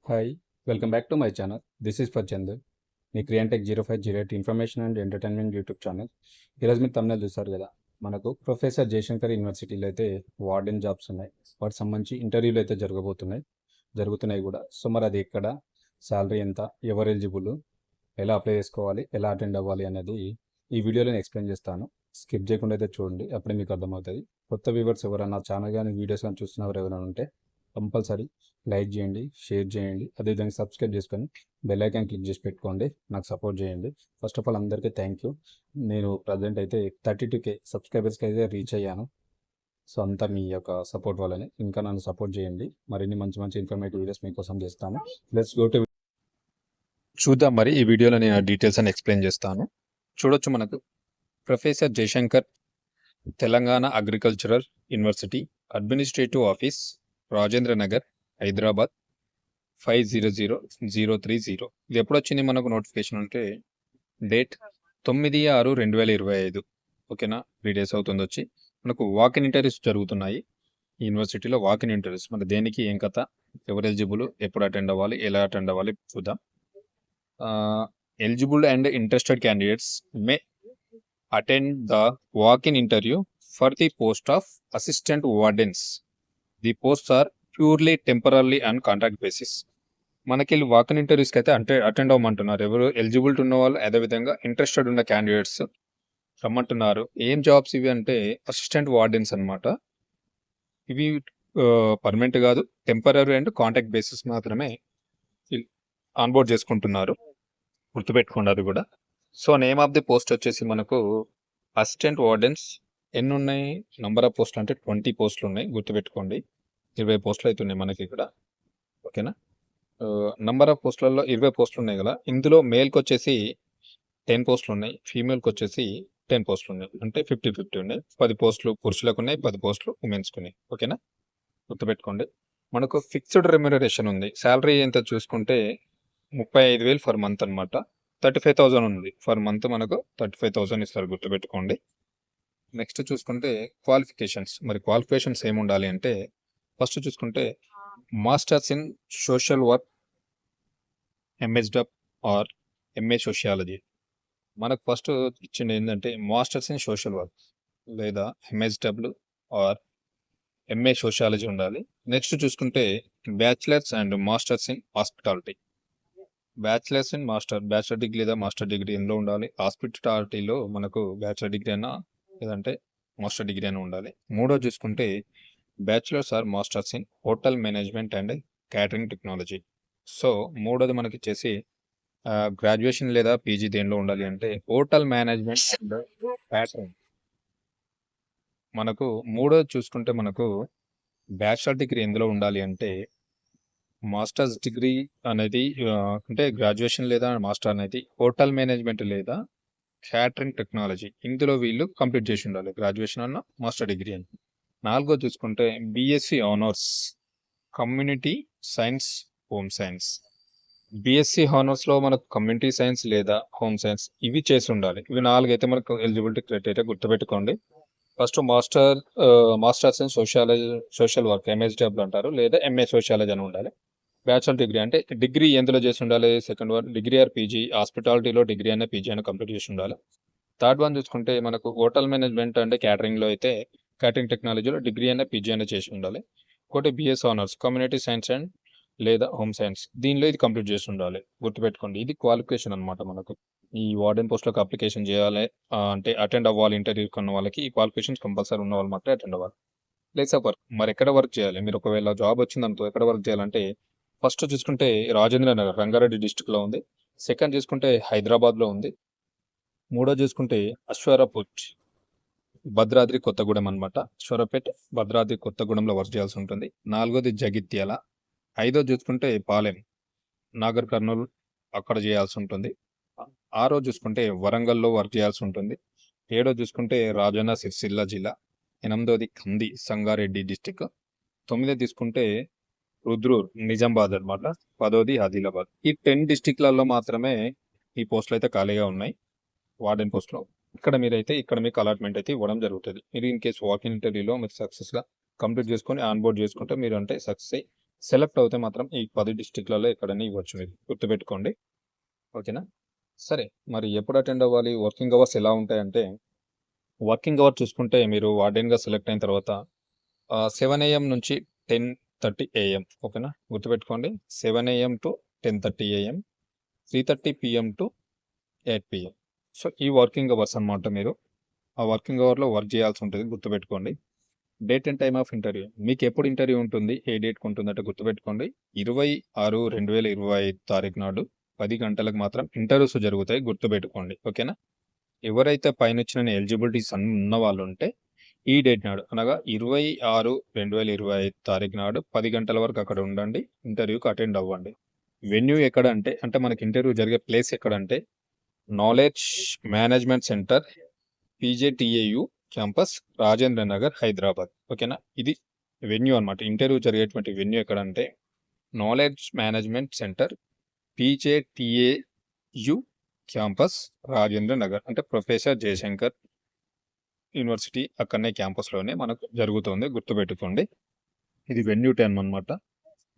Hi welcome back to my channel. This is for Chandar, మీ క్రియాంటెక్ 0508 information and entertainment YouTube channel. ఈరోజు మీరు తమిళ చూస్తారు కదా, మనకు ప్రొఫెసర్ జయశంకర్ యూనివర్సిటీలో అయితే వార్డెన్ జాబ్స్ ఉన్నాయి. వాటికి సంబంధించి ఇంటర్వ్యూలు అయితే జరుగుతున్నాయి కూడా. సో మరి అది ఎక్కడ, శాలరీ ఎంత, ఎవరు ఎలిజిబుల్, ఎలా అప్లై చేసుకోవాలి, ఎలా అటెండ్ అవ్వాలి అనేది ఈ వీడియోలో నేను ఎక్స్ప్లెయిన్ చేస్తాను. స్కిప్ చేయకుండా అయితే చూడండి, అప్పుడే మీకు అర్థమవుతుంది. కొత్త వ్యూవర్స్ ఎవరైనా ఛానల్ కానీ వీడియోస్ కానీ చూస్తున్నవారు ఎవరైనా ఉంటే కంపల్సరీ లైక్ చేయండి, షేర్ చేయండి, అదేవిధంగా సబ్స్క్రైబ్ చేసుకొని బెల్ ఐకాన్ క్లిక్ చేసి పెట్టుకోండి, నాకు సపోర్ట్ చేయండి. ఫస్ట్ ఆఫ్ ఆల్ అందరికీ థ్యాంక్ యూ. నేను ప్రజెంట్ అయితే 32K సబ్స్క్రైబర్స్కి అయితే రీచ్ అయ్యాను. సో అంతా మీ యొక్క సపోర్ట్ వల్లనే. ఇంకా నన్ను సపోర్ట్ చేయండి, మరిన్ని మంచి మంచి ఇన్ఫర్మేటివ్ వీడియోస్ మీకోసం చేస్తాను. లెట్స్ గో టు చూద్దాం. మరి ఈ వీడియోలో నేను డీటెయిల్స్ అని ఎక్స్ప్లెయిన్ చేస్తాను. చూడొచ్చు, మనకు professor Jayashankar Telangana agricultural university administrative office, Rajendra Nagar, Hyderabad 500030. ఇది ఎప్పుడు వచ్చింది మనకు నోటిఫికేషన్ అంటే డేట్ 9/6/2025. ఓకేనా, 3 days అవుతుంది వచ్చి. మనకు వాకిన్ ఇంటర్వ్యూస్ జరుగుతున్నాయి ఈ యూనివర్సిటీలో. వాకిన్ ఇంటర్వ్యూస్ మన దేనికి, ఏం కథ, ఎవరు ఎలిజిబుల్, ఎప్పుడు అటెండ్ అవ్వాలి, ఎలా అటెండ్ అవ్వాలి చూద్దాం. Eligible and interested candidates may attend the walk in interview for the post of assistant wardens. The post are purely temporary and contract basis. మనకి వాకిన్ ఇంటర్వ్యూస్కి అయితే అటెండ్ అవ్వమంటున్నారు. ఎవరు ఎలిజిబుల్ ఉన్న వాళ్ళు, అదేవిధంగా ఇంట్రెస్టెడ్ ఉన్న క్యాండిడేట్స్ రమ్మంటున్నారు. ఏం జాబ్స్ ఇవి అంటే అసిస్టెంట్ వార్డెన్స్ అనమాట. ఇవి పర్మనెంట్ కాదు, టెంపరరీ అండ్ కాంట్రాక్ట్ బేసిస్ మాత్రమే ఆన్బోర్డ్ చేసుకుంటున్నారు. గుర్తుపెట్టుకోండి అది కూడా. So name of the post వచ్చేసి మనకు అసిస్టెంట్ వార్డెన్స్. ఎన్ని ఉన్నాయి, నంబర్ ఆఫ్ పోస్టులు అంటే 20 పోస్టులు ఉన్నాయి. గుర్తుపెట్టుకోండి, 20 పోస్టులు అయితే ఉన్నాయి మనకి ఇక్కడ. ఓకేనా, నంబర్ ఆఫ్ పోస్టులలో 20 పోస్టులు ఉన్నాయి కదా. ఇందులో మేల్కి వచ్చేసి 10 పోస్టులు ఉన్నాయి, ఫీమేల్కి వచ్చేసి 10 పోస్టులు ఉన్నాయి. అంటే 50-50 ఉన్నాయి. 10 పోస్టులు పురుషులకు ఉన్నాయి, 10 పోస్టులు ఉమెన్స్కి ఉన్నాయి. ఓకేనా, గుర్తుపెట్టుకోండి. మనకు ఫిక్స్డ్ రెమ్యునరేషన్ ఉంది. శాలరీ ఎంత చూసుకుంటే 35,000 ఫర్ మంత్ అనమాట. 35,000 ఉంది ఫర్ మంత్, మనకు 35,000 ఇస్తారు. గుర్తుపెట్టుకోండి. నెక్స్ట్ చూసుకుంటే క్వాలిఫికేషన్స్. మరి క్వాలిఫికేషన్స్ ఏమి ఉండాలి అంటే, ఫస్ట్ చూసుకుంటే masters in social work, MSW or MA sociology. మనకు ఫస్ట్ ఇచ్చింది ఏంటంటే మాస్టర్స్ ఇన్ సోషల్ వర్క్ లేదా ఎంఎస్డబ్ల్యూ ఆర్ ఎంఏ సోషియాలజీ ఉండాలి. నెక్స్ట్ చూసుకుంటే bachelors and masters in hospitality. Bachelors in bachelor degree లేదా మాస్టర్ డిగ్రీ ఎందులో ఉండాలి. హాస్పిటాలిటీలో మనకు బ్యాచిలర్ డిగ్రీ అయినా లేదంటే మాస్టర్ డిగ్రీ అయినా ఉండాలి. మూడో చూసుకుంటే bachelors or masters in hotel management and catering technology. So మూడోది మనకి వచ్చేసి గ్రాడ్యుయేషన్ లేదా పీజీ దేనిలో ఉండాలి అంటే హోటల్ మేనేజ్మెంట్ అండ్ క్యాటరింగ్. మనకు మూడోది చూసుకుంటే మనకు బ్యాచిలర్ డిగ్రీ ఎందులో ఉండాలి అంటే మాస్టర్స్ డిగ్రీ అనేది అంటే గ్రాడ్యుయేషన్ లేదా మాస్టర్ అనేది హోటల్ మేనేజ్మెంట్ లేదా క్యాటరింగ్ టెక్నాలజీ, ఇందులో వీళ్ళు కంప్లీట్ చేసి ఉండాలి, గ్రాడ్యుయేషన్ అన్న మాస్టర్ డిగ్రీ అని. నాలుగో చూసుకుంటే BSc honours community science, home science. BSc హానర్స్లో మనకు కమ్యూనిటీ సైన్స్ లేదా హోమ్ సైన్స్ ఇవి చేసి ఉండాలి. ఇవి 4 అయితే మనకు ఎలిజిబిలిటీ క్రైటీరియా. గుర్తుపెట్టుకోండి. First masters in social work, MSW అంటారు, లేదా ఎంఏ సోషియాలజీ అని ఉండాలి. బ్యాచులర్ డిగ్రీ అంటే డిగ్రీ ఎందులో చేసి ఉండాలి, second one degree or PG, హాస్పిటాలిటీలో డిగ్రీ అయినా పీజీ అయినా కంప్లీట్ చేసి ఉండాలి. థర్డ్ వన్ చూసుకుంటే మనకు హోటల్ మేనేజ్మెంట్ అంటే క్యాటరింగ్లో అయితే క్యాటరింగ్ టెక్నాలజీలో డిగ్రీ అయినా పీజీ అయినా చేసి ఉండాలి. ఒకటి BS honours community science and లేదా హోమ్ సైన్స్, దీనిలో ఇది కంప్లీట్ చేసి ఉండాలి. గుర్తుపెట్టుకోండి, ఇది క్వాలిఫికేషన్ అనమాట. మనకు ఈ వార్డెన్ పోస్ట్లకు అప్లికేషన్ చేయాలి అంటే అటెండ్ అవ్వాలి ఇంటర్వ్యూ కొన్న వాళ్ళకి ఈ క్వాలిఫికేషన్స్ కంపల్సరీ ఉన్న వాళ్ళు మాత్రమే అటెండ్ అవ్వాలి. ప్లేస్ ఆఫ్ వర్క్, మరి ఎక్కడ వర్క్ చేయాలి, మీరు ఒకవేళ జాబ్ వచ్చిందనుకో ఎక్కడ వర్క్ చేయాలంటే ఫస్ట్ చూసుకుంటే రాజేంద్ర నగర్ రంగారెడ్డి డిస్టిక్లో ఉంది. సెకండ్ చూసుకుంటే హైదరాబాద్లో ఉంది. మూడో చూసుకుంటే అశ్వరపేట్ భద్రాద్రి కొత్తగూడెం అనమాట. అశ్వరపేట్ భద్రాద్రి కొత్తగూడెంలో వర్క్ చేయాల్సి ఉంటుంది. నాలుగోది జగిత్యాల. ఐదో చూసుకుంటే పాలెం నాగర్ కర్నూలు అక్కడ చేయాల్సి ఉంటుంది. ఆరో చూసుకుంటే వరంగల్లో వర్క్ చేయాల్సి ఉంటుంది. ఏడో చూసుకుంటే రాజన్న సిరిసిల్ల జిల్లా. ఎనిమిదోది కంది సంగారెడ్డి డిస్టిక్. తొమ్మిదో తీసుకుంటే రుద్రూర్ నిజామాబాద్ అనమాట. 10ది ఆదిలాబాద్. ఈ 10 డిస్టిక్లలో మాత్రమే ఈ పోస్టులు అయితే ఖాళీగా ఉన్నాయి వార్డెన్ పోస్ట్లో. ఇక్కడ మీకు అలాట్మెంట్ అయితే ఇవ్వడం జరుగుతుంది. మీరు ఇన్ కేసు వాకింగ్ ఇంటర్వ్యూలో మీరు సక్సెస్గా కంప్లీట్ చేసుకొని ఆన్బోర్డ్ చేసుకుంటే మీరు అంటే సక్సెస్ అయ్యి సెలెక్ట్ అవుతే మాత్రం ఈ 10 డిస్ట్రిక్ట్‌లలో ఎక్కడైనా ఇవ్వచ్చు మీరు. గుర్తుపెట్టుకోండి. ఓకేనా? సరే. మరి ఎప్పుడు అటెండ్ అవ్వాలి? వర్కింగ్ అవర్స్ ఎలా ఉంటాయంటే, వర్కింగ్ అవర్ చూసుకుంటే మీరు వార్డెన్‌గా సెలెక్ట్ అయిన తర్వాత 7 ఏఎం నుంచి 10:30 ఏఎం. ఓకేనా? గుర్తుపెట్టుకోండి. 7 AM to 10:30 AM, 3:30 PM to 8 PM. So, ఈ వర్కింగ్ అవర్స్ అన్నమాట మీరు. ఆ వర్కింగ్ అవర్‌లో వర్క్ చేయాల్సి ఉంటుంది. గుర్తుపెట్టుకోండి. Date and time of interview. మీకు ఎప్పుడు ఇంటర్వ్యూ ఉంటుంది? ఏ డేట్‌కి ఉంటుందంటే గుర్తుపెట్టుకోండి. 26/2025 తారీఖు నాడు 10 గంటలకు మాత్రం ఇంటర్వ్యూస్ జరుగుతాయి. గుర్తుపెట్టుకోండి. ఓకేనా? ఎవరైతే పైనొచ్చిన ఎలిజిబిలిటీస్ అన్నీ ఉన్నవాళ్ళు ఉంటే ఈ డేట్ నాడు అనగా 26/2025 తారీఖు నాడు 10 గంటల వరకు అక్కడ ఉండండి. ఇంటర్వ్యూకి అటెండ్ అవ్వండి. వెన్యూ ఎక్కడ అంటే మనకి ఇంటర్వ్యూ జరిగే ప్లేస్ ఎక్కడంటే knowledge management centre PJTAU campus Rajendra Nagar Hyderabad. ఓకేనా? ఇది వెన్యూ అన్నమాట. ఇంటర్వ్యూ జరిగేటువంటి వెన్యూ ఎక్కడంటే knowledge management centre PJTAU campus Rajendra Nagar, అంటే ప్రొఫెసర్ జయశంకర్ యూనివర్సిటీ అక్కడనే క్యాంపస్‌లోనే మనకు జరుగుతుంది. గుర్తుపెట్టుకోండి. ఇది వెన్యూ టైమ్ అన్నమాట.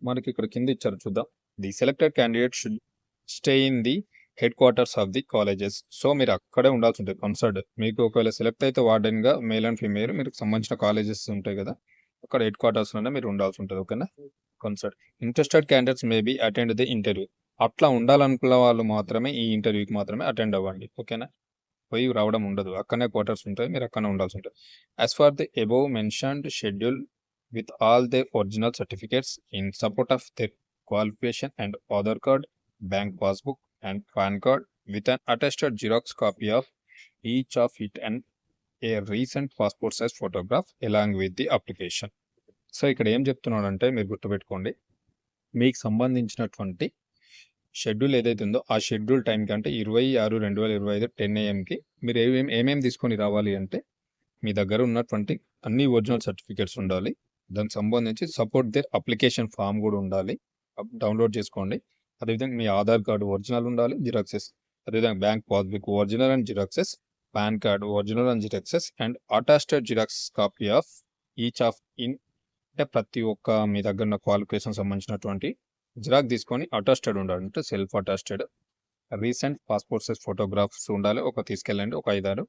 మనకి ఇక్కడ కింద ఇచ్చారు చూద్దాం. The selected candidate should stay in the head quarters of the colleges. So, మీరు అక్కడే ఉండాల్సి ఉంటుంది కన్సర్న్డ్. మీకు ఒకవేళ సెలెక్ట్ అయితే వార్డెన్‌గా మేల్ అండ్ ఫీమేల్ మీకు సంబంధించిన కాలేజెస్ ఉంటాయి కదా! అక్కడ హెడ్ క్వార్టర్స్‌లోనే మీరు ఉండాల్సి ఉంటుంది. ఓకేనా? Concerned. Interested candidates may be attend the interview. అట్లా ఉండాలనుకున్న వాళ్ళు మాత్రమే ఈ ఇంటర్వ్యూకి మాత్రమే అటెండ్ అవ్వండి. ఓకేనా? పోయి రావడం ఉండదు. అక్కడనే క్వార్టర్స్ ఉంటాయి. మీరు అక్కడనే ఉండాల్సి ఉంటుంది. As per the above mentioned schedule with all their original certificates in support of their qualification and Aadhaar card, bank passbook and PAN card with an attested Xerox copy of each of it and a recent passport size photograph along with the application. So ఇక్కడ ఏం చెప్తున్నాడంటే మీరు గుర్తుపెట్టుకోండి. మీకు సంబంధించినటువంటి schedule ఏదైతే ఉందో ఆ షెడ్యూల్ టైంకి అంటే 26/2025 10 ఏఎంకి మీరు ఏమేమి తీసుకొని రావాలి అంటే మీ దగ్గర ఉన్నటువంటి అన్ని ఒరిజినల్ సర్టిఫికేట్స్ ఉండాలి. దానికి సంబంధించి సపోర్ట్ దేర్ అప్లికేషన్ ఫామ్ కూడా ఉండాలి. డౌన్లోడ్ చేసుకోండి. అదేవిధంగా మీ ఆధార్ కార్డు ఒరిజినల్ ఉండాలి, జిరాక్సెస్. అదేవిధంగా bank passbook original and xeroxes, pan card original and xeroxes and attested xerox copy of each of in, అంటే ప్రతి ఒక్క మీ దగ్గర ఉన్న క్వాలిఫికేషన్ సంబంధించినటువంటి జిరాక్ తీసుకొని అటాస్టెడ్ ఉండాలి, అంటే self attested. Recent passport size photographs ఉండాలి, ఒక తీసుకెళ్ళండి, ఒక 5, 6.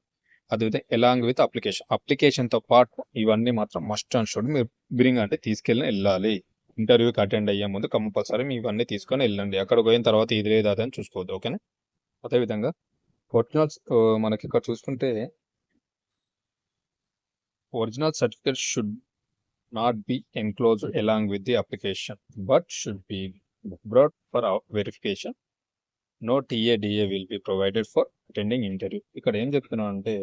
అదేవిధంగా ఎలాంగ్ విత్ అప్లికేషన్‌తో పాటు ఇవన్నీ మాత్రం మస్ట్ అండ్ షుడ్ మీరు బ్రింగ్, అంటే వెళ్ళాలి. ఇంటర్వ్యూకి అటెండ్ అయ్యే ముందు కంపల్సరీ మీ ఇవన్నీ తీసుకొని వెళ్ళండి. అక్కడికి పోయిన తర్వాత ఇది లేదా అది అని చూసుకోవద్దు. ఓకేనా? అదేవిధంగా ఒరిజినల్స్ మనకి ఇక్కడ చూసుకుంటే original certificate should not be enclosed along with the application but should be brought for verification. No TA will be provided for attending interview. ఇక్కడ ఏం చెప్తున్నాను అంటే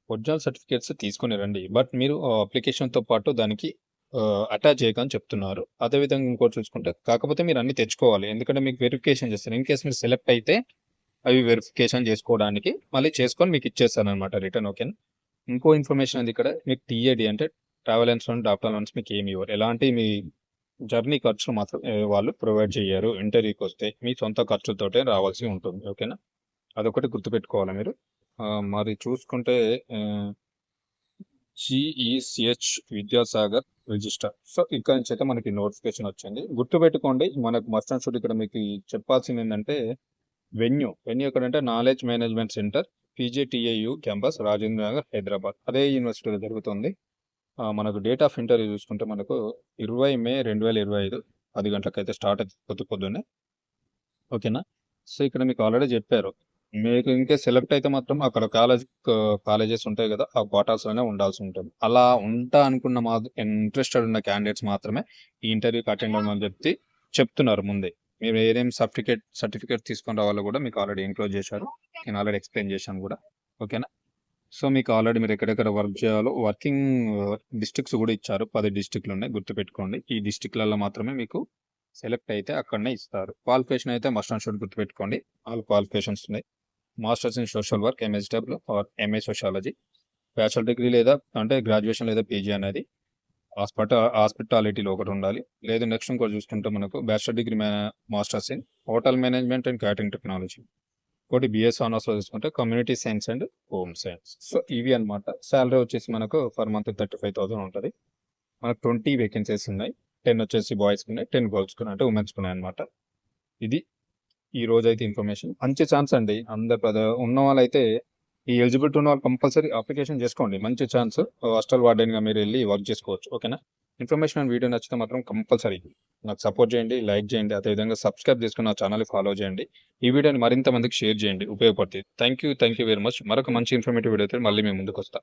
ఒరిజినల్ సర్టిఫికేట్స్ తీసుకొని రండి, బట్ మీరు అప్లికేషన్‌తో పాటు దానికి అటాచ్ చేయకని చెప్తున్నారు. అదేవిధంగా ఇంకోటి చూసుకుంటే కాకపోతే మీరు అన్ని తెచ్చుకోవాలి. ఎందుకంటే మీకు వెరిఫికేషన్ చేస్తారు. ఇన్ కేస్ మీరు సెలెక్ట్ అయితే అవి వెరిఫికేషన్ చేసుకోవడానికి మళ్ళీ చేసుకొని మీకు ఇచ్చేస్తారనమాట రిటర్న్. ఓకేనా? ఇంకో ఇన్ఫర్మేషన్ అది ఇక్కడ మీకు టీఏడి అంటే ట్రావెల్ ఇన్సూరెన్స్, డాక్టర్ అలవెన్స్ మీకు ఏమి ఇవ్వరు. ఎలాంటి మీ జర్నీ ఖర్చులు మాత్రం వాళ్ళు ప్రొవైడ్ చేయరు. ఇంటర్వ్యూకి వస్తే మీ సొంత ఖర్చులతోటే రావాల్సి ఉంటుంది. ఓకేనా? అదొకటి గుర్తుపెట్టుకోవాలి మీరు. మరి చూసుకుంటే జీఈసీహెచ్ విద్యాసాగర్ రిజిస్టర్. సో ఇక్కడ నుంచి అయితే మనకి నోటిఫికేషన్ వచ్చింది. గుర్తుపెట్టుకోండి, మనకు మస్ట్ అండ్ షుడ్ ఇక్కడ మీకు చెప్పాల్సింది ఏంటంటే వెన్యూ ఎక్కడంటే knowledge management centre PJTAU campus Rajendra Nagar Hyderabad. అదే యూనివర్సిటీలో జరుగుతుంది. మనకు డేట్ ఆఫ్ ఇంటర్వ్యూ చూసుకుంటే మనకు 20 మే 2025 10 గంటలకైతే స్టార్ట్ అవుతుంది పొద్దున్నే. ఓకేనా? సో ఇక్కడ మీకు ఆల్రెడీ చెప్పారు. మీకు ఇంకేస్ సెలెక్ట్ అయితే మాత్రం అక్కడ కాలేజెస్ ఉంటాయి కదా, ఆ క్వార్టర్స్‌లోనే ఉండాల్సి ఉంటుంది. అలా ఉంటా అనుకున్న ఇంట్రెస్టెడ్ ఉన్న క్యాండిడేట్స్ మాత్రమే ఈ ఇంటర్వ్యూకి అటెండ్ అవ్వమని చెప్తున్నారు ముందే. మీరు ఏమేమి సర్టిఫికేట్ తీసుకొని రావాలో కూడా మీకు ఆల్రెడీ ఎన్క్లోజ్ చేశారు. నేను ఆల్రెడీ ఎక్స్‌ప్లెయిన్ చేశాను కూడా. ఓకేనా? సో మీకు ఆల్రెడీ మీరు ఎక్కడెక్కడ వర్క్ చేయాలో వర్కింగ్ డిస్ట్రిక్ట్స్ కూడా ఇచ్చారు. 10 డిస్ట్రిక్ట్‌లు ఉన్నాయి. గుర్తుపెట్టుకోండి. ఈ డిస్ట్రిక్ట్‌లలో మాత్రమే మీకు సెలెక్ట్ అయితే అక్కడనే ఇస్తారు. క్వాలిఫికేషన్ అయితే మస్ట్ అండ్ షుడ్ గుర్తుపెట్టుకోండి. ఆల్ క్వాలిఫికేషన్స్ ఉన్నాయి. Masters in social work MSW or MA sociology, bachelor degree లేదా అంటే గ్రాడ్యుయేషన్ లేదా పీజీ అనేది హాస్పిటాలిటీలో ఒకటి ఉండాలి. లేదు నెక్స్ట్ ఇంకోటి చూసుకుంటే మనకు bachelor degree masters in hotel management and catering technology. ఒకటి బిఎస్ ఆనర్స్లో చూసుకుంటే community science and home science. So ఇవి అనమాట. శాలరీ వచ్చేసి మనకు పర్ మంత్ 35,000 ఉంటుంది. మనకు 20 వేకెన్సీస్ ఉన్నాయి. 10 వచ్చేసి బాయ్స్‌కి ఉన్నాయి. 10 గర్ల్స్‌కి ఉన్నాయి. అంటే ఉమెన్స్‌కి ఉన్నాయన్నమాట. ఇది ఈ రోజైతే ఇన్ఫర్మేషన్. మంచి ఛాన్స్ అండి. అందరు ఉన్నవాళ్ళైతే ఈ ఎలిజిబిలిటీ ఉన్నవాళ్ళు కంపల్సరీ అప్లికేషన్ చేసుకోండి. మంచి ఛాన్స్. హాస్టల్ వార్డెన్‌గా మీరెళ్లి వర్క్ చేసుకోవచ్చు. ఓకేనా? ఇన్ఫర్మేషన్ అండ్ వీడియో నచ్చితే మాత్రం కంపల్సరీ నాకు సపోర్ట్ చేయండి, లైక్ చేయండి. అదేవిధంగా సబ్స్క్రైబ్ చేసుకొని నా ఛానల్‌ని ఫాలో చేయండి. ఈ వీడియోని మరింత మందికి షేర్ చేయండి. ఉపయోగపడుతుంది. Thank you very much. మరొక మంచి ఇన్ఫర్మేటివ్ వీడియోతో మళ్ళీ మీ ముందుకొస్తా.